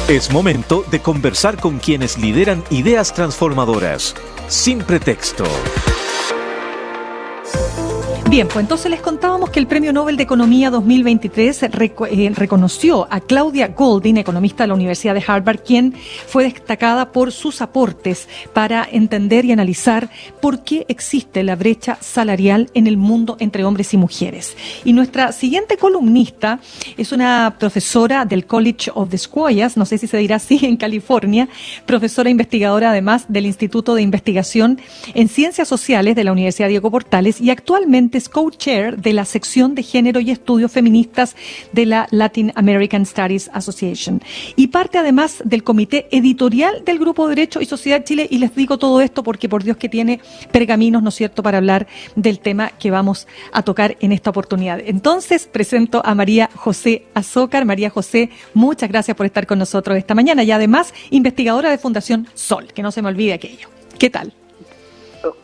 Es momento de conversar con quienes lideran ideas transformadoras. Sin pretexto. Bien, pues entonces les contábamos que el Premio Nobel de Economía 2023 reconoció a Claudia Goldin, economista de la Universidad de Harvard, quien fue destacada por sus aportes para entender y analizar por qué existe la brecha salarial en el mundo entre hombres y mujeres. Y nuestra siguiente columnista es una profesora del College of the Sequoias, no sé si se dirá así, en California, profesora investigadora además del Instituto de Investigación en Ciencias Sociales de la Universidad Diego Portales y actualmente es co-chair de la sección de género y estudios feministas de la Latin American Studies Association y parte además del comité editorial del Grupo Derecho y Sociedad Chile. Y les digo todo esto porque por Dios que tiene pergaminos, ¿no es cierto?, para hablar del tema que vamos a tocar en esta oportunidad. Entonces presento a María José Azócar. María José, muchas gracias por estar con nosotros esta mañana y además investigadora de Fundación Sol, que no se me olvide aquello. ¿Qué tal?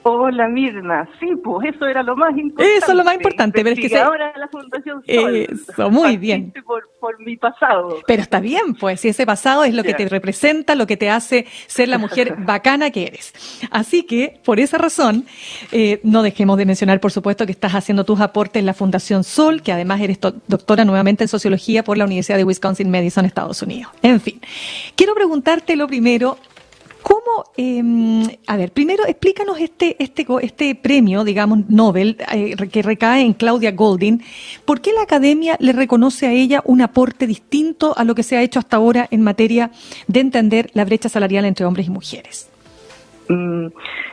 Hola Mirna, sí, pues eso era lo más importante. Eso es lo más importante, pero es que ahora la Fundación Sol. Eso, muy bien. Por mi pasado. Pero está bien, pues, si ese pasado es lo que te representa, lo que te hace ser la mujer bacana que eres. Así que, por esa razón, no dejemos de mencionar, por supuesto, que estás haciendo tus aportes en la Fundación Sol, que además eres doctora nuevamente en Sociología por la Universidad de Wisconsin-Madison, Estados Unidos. En fin, quiero preguntarte lo primero. ¿Cómo, primero explícanos este premio, digamos, Nobel, que recae en Claudia Goldin? ¿Por qué la academia le reconoce a ella un aporte distinto a lo que se ha hecho hasta ahora en materia de entender la brecha salarial entre hombres y mujeres?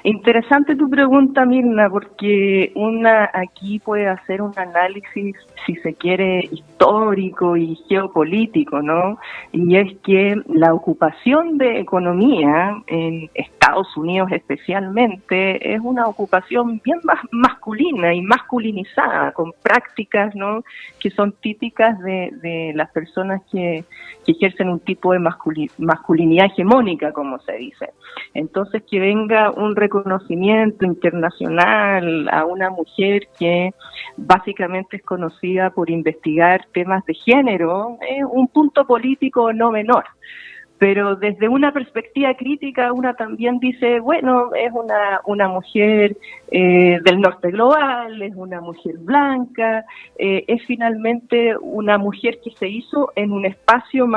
Interesante tu pregunta, Mirna, porque una aquí puede hacer un análisis, si se quiere, histórico y geopolítico, ¿no? Y es que la ocupación de economía en Estados Unidos especialmente es una ocupación bien más masculina y masculinizada, con prácticas, ¿no?, que son típicas de las personas que ejercen un tipo de masculinidad hegemónica, como se dice. Entonces, que venga un reconocimiento internacional a una mujer que básicamente es conocida por investigar temas de género, es un punto político no menor. Pero desde una perspectiva crítica, una también dice, bueno, es una mujer del norte global, es una mujer blanca, es finalmente una mujer que se hizo en un espacio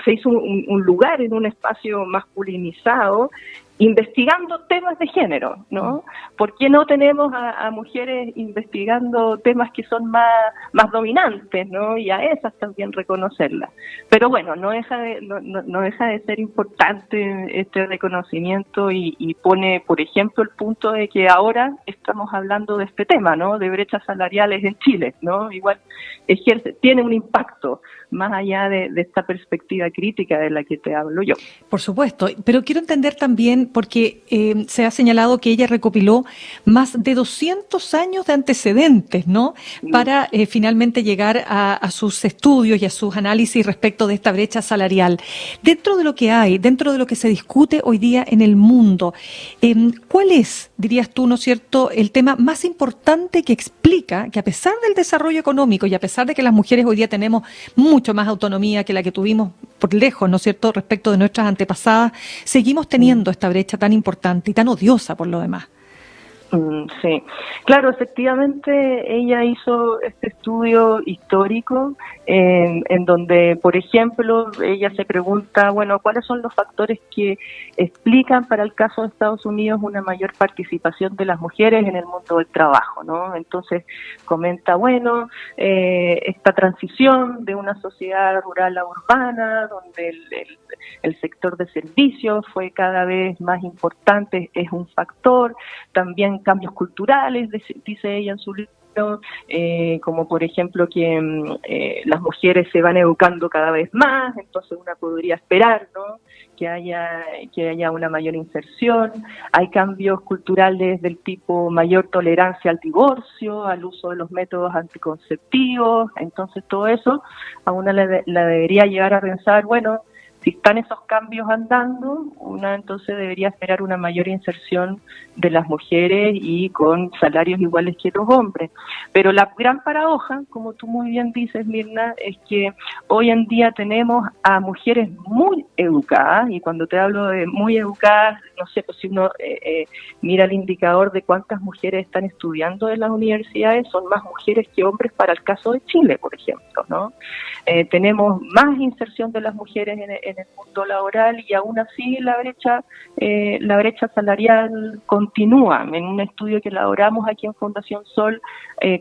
se hizo un lugar en un espacio masculinizado, investigando temas de género, ¿no? ¿Por qué no tenemos a mujeres investigando temas que son más dominantes, ¿no? Y a esas también reconocerlas. Pero bueno, no deja de ser importante este reconocimiento y pone, por ejemplo, el punto de que ahora estamos hablando de este tema, ¿no?, de brechas salariales en Chile, ¿no? Igual tiene un impacto más allá de esta perspectiva crítica de la que te hablo yo. Por supuesto, pero quiero entender también, porque se ha señalado que ella recopiló más de 200 años de antecedentes, ¿no?, para finalmente llegar a sus estudios y a sus análisis respecto de esta brecha salarial. Dentro de lo que hay, dentro de lo que se discute hoy día en el mundo, ¿cuál es, dirías tú, ¿no es cierto?, el tema más importante que explica que a pesar del desarrollo económico y a pesar de que las mujeres hoy día tenemos mucho más autonomía que la que tuvimos por lejos, ¿no es cierto?, respecto de nuestras antepasadas, seguimos teniendo esta brecha tan importante y tan odiosa por lo demás? Sí, claro, efectivamente ella hizo este estudio histórico en donde, por ejemplo, ella se pregunta, bueno, ¿cuáles son los factores que explican para el caso de Estados Unidos una mayor participación de las mujeres en el mundo del trabajo, ¿no? Entonces comenta, bueno, esta transición de una sociedad rural a urbana, donde el sector de servicios fue cada vez más importante, es un factor. También cambios culturales, dice ella en su libro, como por ejemplo que las mujeres se van educando cada vez más, entonces una podría esperar, ¿no?, que haya una mayor inserción. Hay cambios culturales del tipo mayor tolerancia al divorcio, al uso de los métodos anticonceptivos. Entonces todo eso a una la debería llevar a pensar, bueno, si están esos cambios andando, una entonces debería esperar una mayor inserción de las mujeres y con salarios iguales que los hombres. Pero la gran paradoja, como tú muy bien dices, Mirna, es que hoy en día tenemos a mujeres muy educadas, y cuando te hablo de muy educadas, no sé, pues si uno mira el indicador de cuántas mujeres están estudiando en las universidades, son más mujeres que hombres para el caso de Chile, por ejemplo, ¿no? Tenemos más inserción de las mujeres en el mundo laboral, y aún así la brecha salarial continúa. En un estudio que elaboramos aquí en Fundación Sol,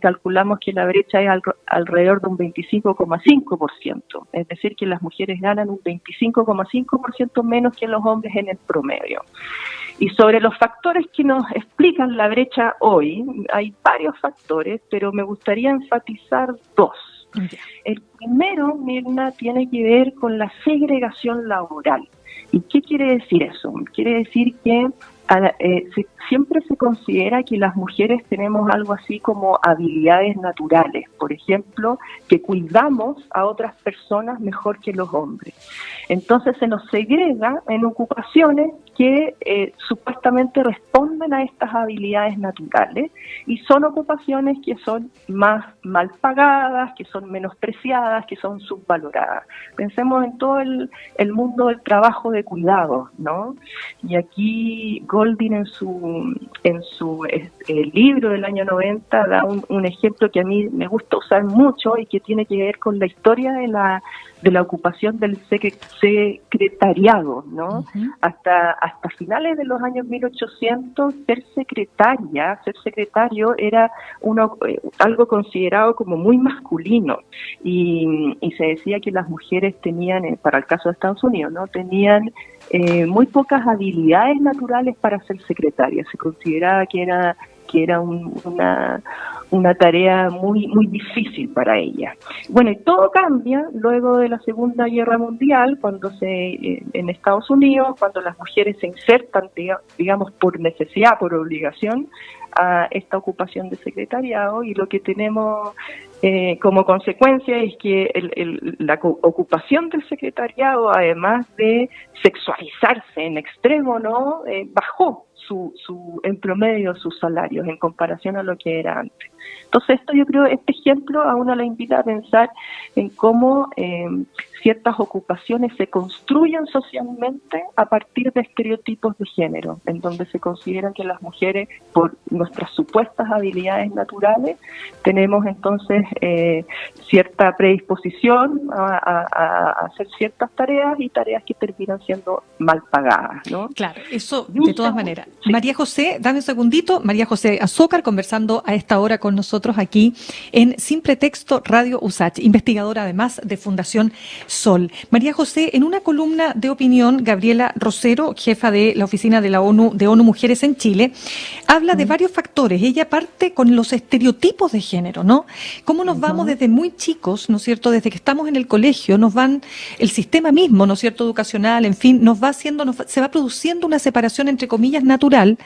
calculamos que la brecha es alrededor de un 25,5%, es decir, que las mujeres ganan un 25,5% menos que los hombres en el promedio. Y sobre los factores que nos explican la brecha hoy, hay varios factores, pero me gustaría enfatizar dos. El primero, Mirna, tiene que ver con la segregación laboral. ¿Y qué quiere decir eso? Quiere decir que siempre se considera que las mujeres tenemos algo así como habilidades naturales, por ejemplo, que cuidamos a otras personas mejor que los hombres. Entonces se nos segrega en ocupaciones que supuestamente responden a estas habilidades naturales, y son ocupaciones que son más mal pagadas, que son menospreciadas, que son subvaloradas. Pensemos en todo el mundo del trabajo de cuidados, ¿no? Y aquí Goldin en su libro del año 90 da un ejemplo que a mí me gusta usar mucho y que tiene que ver con la historia de la ocupación del secretariado, ¿no? Uh-huh. Hasta finales de los años 1800, ser secretario era algo considerado como muy masculino, y se decía que las mujeres tenían, para el caso de Estados Unidos, ¿no?, tenían muy pocas habilidades naturales para ser secretarias. Se consideraba que era una tarea muy muy difícil para ella. Bueno, y todo cambia luego de la Segunda Guerra Mundial, cuando en Estados Unidos, cuando las mujeres se insertan, digamos, por necesidad, por obligación, a esta ocupación de secretariado, y lo que tenemos como consecuencia es que la ocupación del secretariado, además de sexualizarse en extremo, ¿no?, bajó en promedio sus salarios en comparación a lo que era antes. Entonces yo creo, este ejemplo a uno le invita a pensar en cómo ciertas ocupaciones se construyen socialmente a partir de estereotipos de género, en donde se consideran que las mujeres, por nuestras supuestas habilidades naturales, tenemos entonces cierta predisposición a hacer ciertas tareas, y tareas que terminan siendo mal pagadas, ¿no? Claro, eso de todas maneras. Sí. María José, dame un segundito. María José Azócar, conversando a esta hora con nosotros aquí en Sin Pretexto Radio USACH, investigadora además de Fundación Sol. María José, en una columna de opinión, Gabriela Rosero, jefa de la oficina de la ONU Mujeres en Chile, habla de varios factores. Ella parte con los estereotipos de género, ¿no? Cómo nos vamos desde muy chicos, ¿no es cierto? Desde que estamos en el colegio, el sistema mismo, ¿no es cierto?, educacional, en fin, se va produciendo una separación, entre comillas, natural,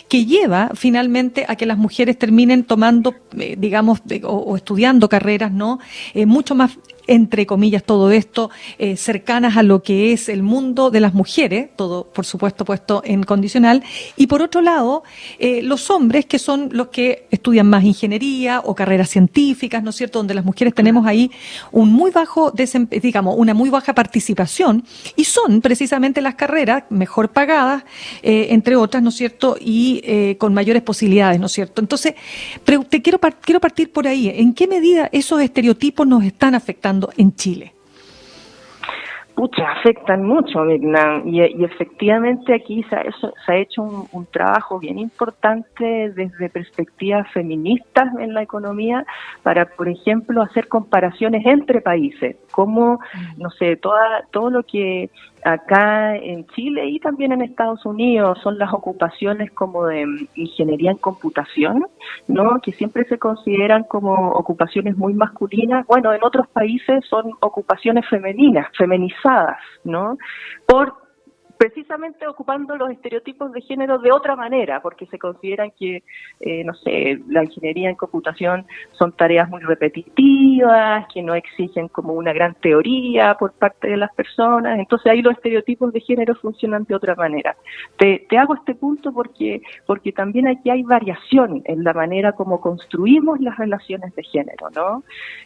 que lleva finalmente a que las mujeres terminen tomando, digamos, o estudiando carreras, ¿no?, mucho más, entre comillas, todo esto, cercanas a lo que es el mundo de las mujeres, todo, por supuesto, puesto en condicional, y por otro lado, los hombres, que son los que estudian más ingeniería o carreras científicas, ¿no es cierto?, donde las mujeres tenemos ahí una muy baja participación, y son precisamente las carreras mejor pagadas, entre otras, ¿no es cierto?, y con mayores posibilidades, ¿no es cierto? Entonces, quiero partir por ahí. ¿En qué medida esos estereotipos nos están afectando en Chile? Afectan mucho, Mirna, y efectivamente aquí se ha hecho un trabajo bien importante desde perspectivas feministas en la economía para, por ejemplo, hacer comparaciones entre países, como, no sé, todo lo que acá en Chile y también en Estados Unidos son las ocupaciones como de ingeniería en computación, ¿no?, que siempre se consideran como ocupaciones muy masculinas. Bueno, en otros países son ocupaciones femenizadas, ¿no?, por precisamente ocupando los estereotipos de género de otra manera, porque se consideran que, no sé, la ingeniería en computación son tareas muy repetitivas, que no exigen como una gran teoría por parte de las personas, entonces ahí los estereotipos de género funcionan de otra manera. Te hago este punto porque también aquí hay variación en la manera como construimos las relaciones de género, ¿no?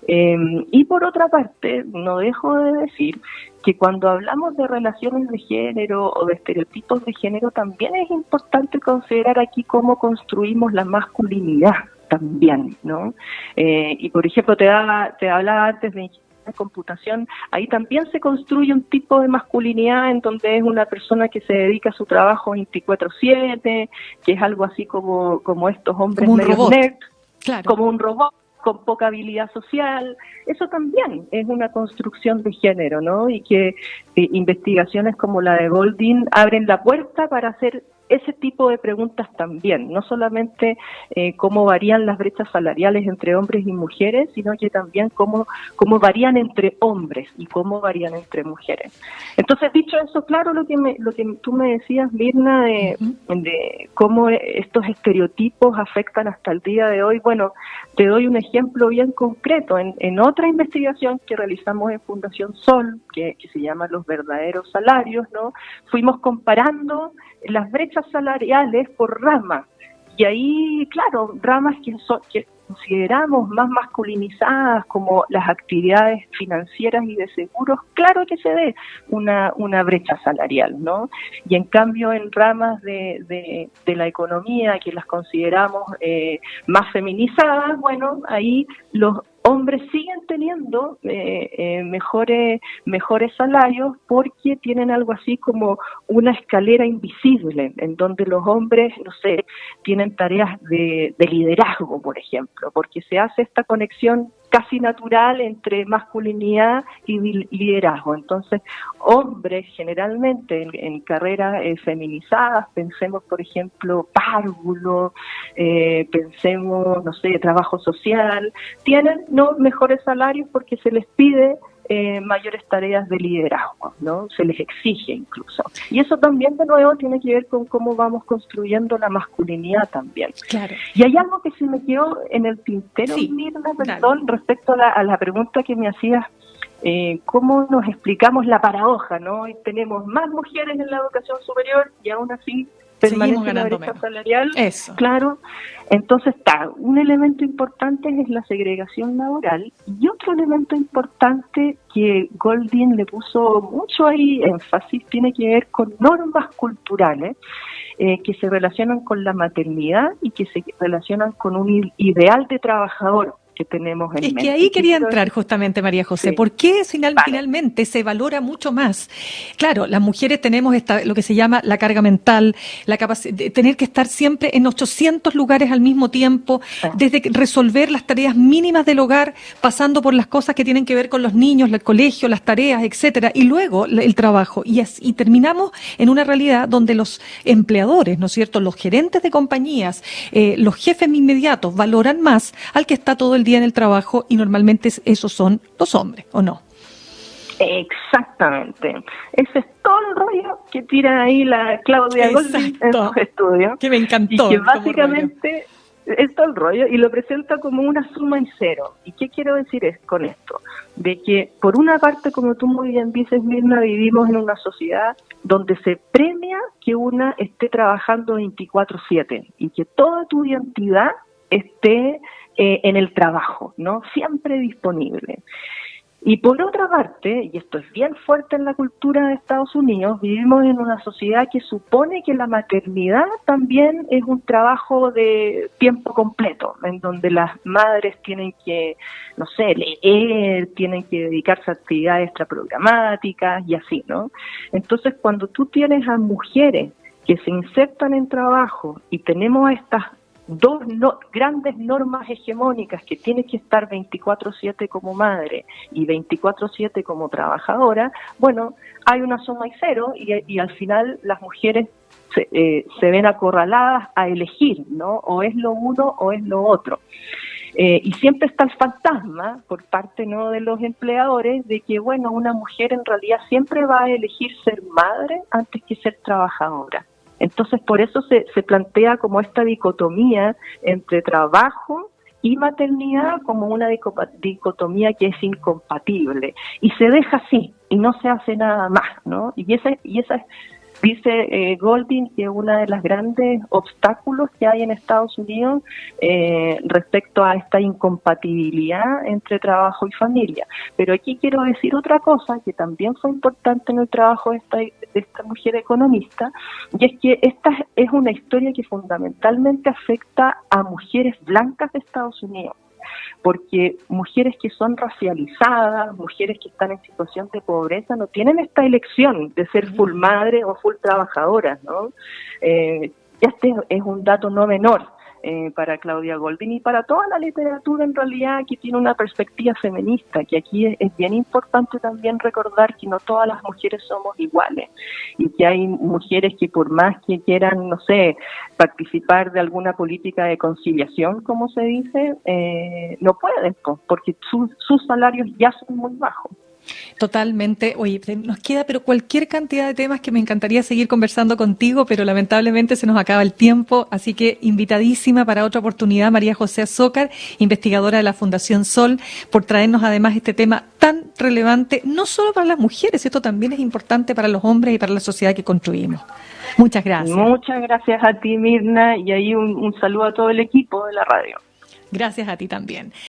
Y por otra parte, no dejo de decir que cuando hablamos de relaciones de género o de estereotipos de género, también es importante considerar aquí cómo construimos la masculinidad también, ¿no? Y por ejemplo, te hablaba antes de ingeniería de computación, ahí también se construye un tipo de masculinidad en donde es una persona que se dedica a su trabajo 24/7, que es algo así como estos hombres medio nerds, claro, como un robot, con poca habilidad social. Eso también es una construcción de género, ¿no? Y que investigaciones como la de Goldin abren la puerta para hacer ese tipo de preguntas también, no solamente cómo varían las brechas salariales entre hombres y mujeres, sino que también cómo varían entre hombres y cómo varían entre mujeres. Entonces, dicho eso, claro, lo que tú me decías, Mirna, de cómo estos estereotipos afectan hasta el día de hoy. Bueno, te doy un ejemplo bien concreto. En otra investigación que realizamos en Fundación Sol, que se llama Los verdaderos salarios, ¿no? Fuimos comparando las brechas salariales por ramas, y ahí, claro, ramas que consideramos más masculinizadas, como las actividades financieras y de seguros, claro que se ve una brecha salarial, ¿no? Y en cambio en ramas de la economía, que las consideramos más feminizadas, bueno, ahí los hombres siguen teniendo mejores salarios, porque tienen algo así como una escalera invisible, en donde los hombres, no sé, tienen tareas de liderazgo, por ejemplo, porque se hace esta conexión casi natural entre masculinidad y liderazgo. Entonces, hombres generalmente en carreras feminizadas, pensemos por ejemplo párvulo, pensemos, no sé, trabajo social, tienen no mejores salarios porque se les pide mayores tareas de liderazgo, ¿no? Se les exige incluso. Y eso también, de nuevo, tiene que ver con cómo vamos construyendo la masculinidad también. Claro. Y hay algo que se me quedó en el tintero, sí, Mirna, perdón, respecto a la pregunta que me hacías, cómo nos explicamos la paradoja, ¿no? Y tenemos más mujeres en la educación superior y aún así permanece la brecha salarial. Eso. Claro. Entonces un elemento importante es la segregación laboral, y otro elemento importante que Goldin le puso mucho ahí énfasis tiene que ver con normas culturales que se relacionan con la maternidad y que se relacionan con un ideal de trabajador que tenemos en mente. Es que ahí quería entrar justamente, María José. Sí. ¿Por qué finalmente se valora mucho más? Claro, las mujeres tenemos lo que se llama la carga mental, la capacidad de tener que estar siempre en 800 lugares al mismo tiempo, desde resolver las tareas mínimas del hogar, pasando por las cosas que tienen que ver con los niños, el colegio, las tareas, etcétera, y luego el trabajo. Y terminamos en una realidad donde los empleadores, ¿no es cierto?, los gerentes de compañías, los jefes inmediatos valoran más al que está todo el día en el trabajo, y normalmente esos son los hombres, ¿o no? Exactamente. Ese es todo el rollo que tira ahí la Claudia Goldin en sus estudios. Que me encantó. Y que básicamente es todo el rollo y lo presenta como una suma y cero. ¿Y qué quiero decir con esto? De que, por una parte, como tú muy bien dices, Mirna, vivimos en una sociedad donde se premia que una esté trabajando 24/7 y que toda tu identidad esté en el trabajo, ¿no? Siempre disponible. Y por otra parte, y esto es bien fuerte en la cultura de Estados Unidos, vivimos en una sociedad que supone que la maternidad también es un trabajo de tiempo completo, en donde las madres tienen que, no sé, leer, tienen que dedicarse a actividades extraprogramáticas y así, ¿no? Entonces, cuando tú tienes a mujeres que se insertan en trabajo y tenemos a estas dos grandes normas hegemónicas, que tiene que estar 24/7 como madre y 24/7 como trabajadora, bueno, hay una suma y cero, y al final las mujeres se ven acorraladas a elegir, ¿no? O es lo uno o es lo otro. Y siempre está el fantasma por parte, ¿no?, de los empleadores de que, bueno, una mujer en realidad siempre va a elegir ser madre antes que ser trabajadora. Entonces, por eso se plantea como esta dicotomía entre trabajo y maternidad como una dicotomía que es incompatible. Y se deja así, y no se hace nada más, ¿no? Y esa dice Goldin que uno de los grandes obstáculos que hay en Estados Unidos respecto a esta incompatibilidad entre trabajo y familia. Pero aquí quiero decir otra cosa que también fue importante en el trabajo de esta mujer economista, y es que esta es una historia que fundamentalmente afecta a mujeres blancas de Estados Unidos. Porque mujeres que son racializadas, mujeres que están en situación de pobreza, no tienen esta elección de ser full madre o full trabajadora, ¿no? Este es un dato no menor para Claudia Goldin y para toda la literatura en realidad que tiene una perspectiva feminista, que aquí es bien importante también recordar que no todas las mujeres somos iguales y que hay mujeres que por más que quieran, no sé, participar de alguna política de conciliación, como se dice, no pueden, porque sus salarios ya son muy bajos. Totalmente. Oye, nos queda pero cualquier cantidad de temas que me encantaría seguir conversando contigo, pero lamentablemente se nos acaba el tiempo, así que invitadísima para otra oportunidad María José Azócar, investigadora de la Fundación Sol, por traernos además este tema tan relevante, no solo para las mujeres, esto también es importante para los hombres y para la sociedad que construimos. Muchas gracias. Muchas gracias a ti, Mirna, y ahí un saludo a todo el equipo de la radio. Gracias a ti también.